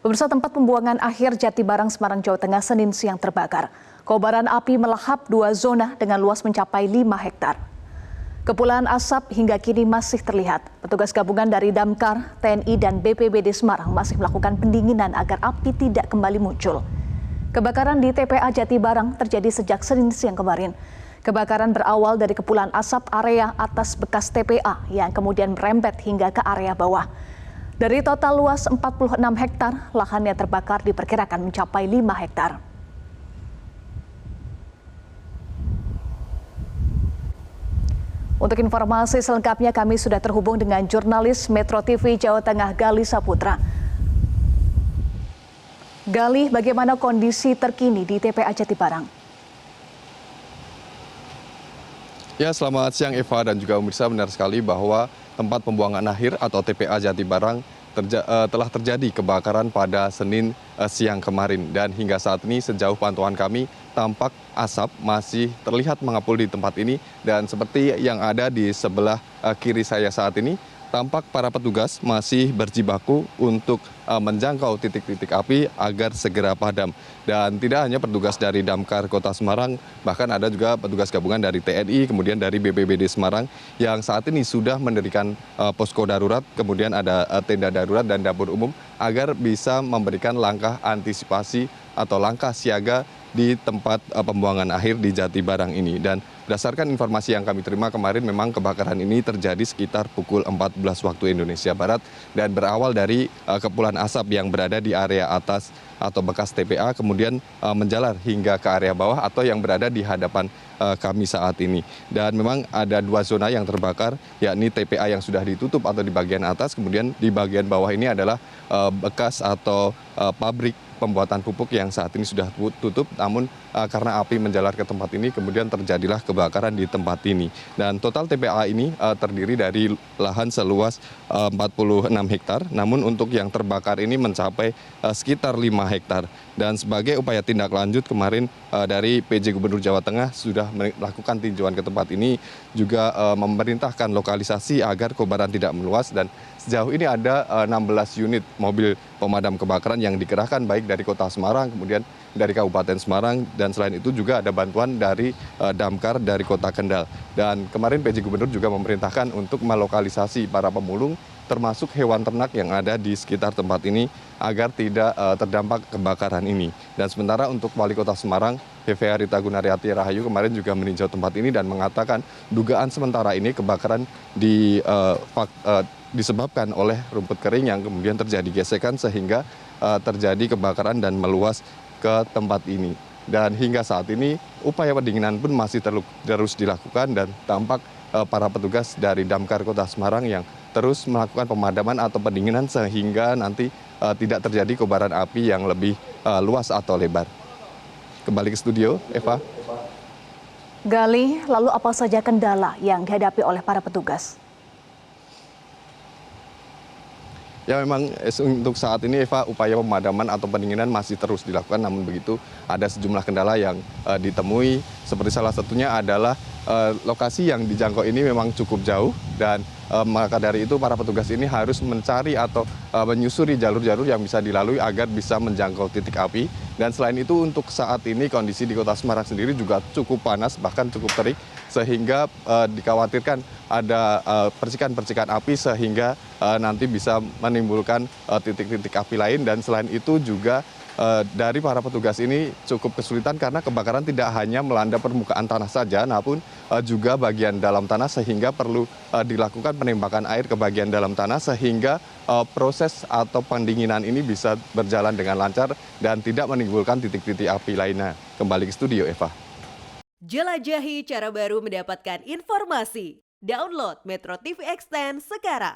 Pemirsa, tempat pembuangan akhir Jatibarang, Semarang, Jawa Tengah, Senin siang terbakar. Kobaran api melahap 2 zona dengan luas mencapai 5 hektar. Kepulan asap hingga kini masih terlihat. Petugas gabungan dari Damkar, TNI, dan BPBD Semarang masih melakukan pendinginan agar api tidak kembali muncul. Kebakaran di TPA Jatibarang terjadi sejak Senin siang kemarin. Kebakaran berawal dari kepulan asap area atas bekas TPA yang kemudian merembet hingga ke area bawah. Dari total luas 46 hektar, lahan yang terbakar diperkirakan mencapai 5 hektar. Untuk informasi selengkapnya kami sudah terhubung dengan jurnalis Metro TV Jawa Tengah Gali Saputra. Gali, bagaimana kondisi terkini di TPA Jatibarang? Ya, selamat siang Eva dan juga pemirsa, benar sekali bahwa tempat pembuangan akhir atau TPA Jatibarang telah terjadi kebakaran pada Senin siang kemarin. Dan hingga saat ini sejauh pantauan kami tampak asap masih terlihat mengepul di tempat ini. Dan seperti yang ada di sebelah kiri saya saat ini, tampak para petugas masih berjibaku untuk menjangkau titik-titik api agar segera padam. Dan tidak hanya petugas dari Damkar Kota Semarang, bahkan ada juga petugas gabungan dari TNI, kemudian dari BPBD Semarang yang saat ini sudah mendirikan posko darurat, kemudian ada tenda darurat dan dapur umum agar bisa memberikan langkah antisipasi atau langkah siaga di tempat pembuangan akhir di Jatibarang ini. Dan berdasarkan informasi yang kami terima kemarin, memang kebakaran ini terjadi sekitar pukul 14 waktu Indonesia Barat dan berawal dari kepulan asap yang berada di area atas atau bekas TPA, kemudian menjalar hingga ke area bawah atau yang berada di hadapan kami saat ini. Dan memang ada 2 zona yang terbakar, yakni TPA yang sudah ditutup atau di bagian atas, kemudian di bagian bawah ini adalah bekas atau pabrik pembuatan pupuk yang saat ini sudah tutup, namun karena api menjalar ke tempat ini kemudian terjadilah kebakaran di tempat ini. Dan total TPA ini terdiri dari lahan seluas 46 hektar, namun untuk yang terbakar ini mencapai sekitar 5 hektar. Dan sebagai upaya tindak lanjut kemarin dari PJ Gubernur Jawa Tengah sudah melakukan tinjauan ke tempat ini, juga memerintahkan lokalisasi agar kobaran tidak meluas. Dan sejauh ini ada 16 unit mobil pemadam kebakaran yang dikerahkan baik dari Kota Semarang, kemudian dari Kabupaten Semarang, dan selain itu juga ada bantuan dari Damkar dari Kota Kendal. Dan kemarin PJ Gubernur juga memerintahkan untuk melokalisasi para pemulung termasuk hewan ternak yang ada di sekitar tempat ini agar tidak terdampak kebakaran ini. Dan sementara untuk Wali Kota Semarang, VV Arita Gunariyati Rahayu kemarin juga meninjau tempat ini dan mengatakan dugaan sementara ini kebakaran disebabkan oleh rumput kering yang kemudian terjadi gesekan sehingga terjadi kebakaran dan meluas ke tempat ini. Dan hingga saat ini upaya pendinginan pun masih terus dilakukan dan tampak para petugas dari Damkar Kota Semarang yang terus melakukan pemadaman atau pendinginan sehingga nanti tidak terjadi kobaran api yang lebih luas atau lebar. Kembali ke studio, Eva. Gali, lalu apa saja kendala yang dihadapi oleh para petugas? Ya, memang untuk saat ini Eva, upaya pemadaman atau pendinginan masih terus dilakukan, namun begitu ada sejumlah kendala yang ditemui, seperti salah satunya adalah lokasi yang dijangkau ini memang cukup jauh dan maka dari itu para petugas ini harus mencari atau menyusuri jalur-jalur yang bisa dilalui agar bisa menjangkau titik api. Dan selain itu untuk saat ini kondisi di Kota Semarang sendiri juga cukup panas, bahkan cukup terik, sehingga dikhawatirkan ada percikan-percikan api sehingga nanti bisa menimbulkan titik-titik api lain. Dan selain itu juga dari para petugas ini cukup kesulitan karena kebakaran tidak hanya melanda permukaan tanah saja, namun juga bagian dalam tanah, sehingga perlu dilakukan penembakan air ke bagian dalam tanah sehingga proses atau pendinginan ini bisa berjalan dengan lancar dan tidak menimbulkan titik-titik api lainnya. Kembali ke studio, Eva. Jelajahi cara baru mendapatkan informasi. Download Metro TV Extend sekarang.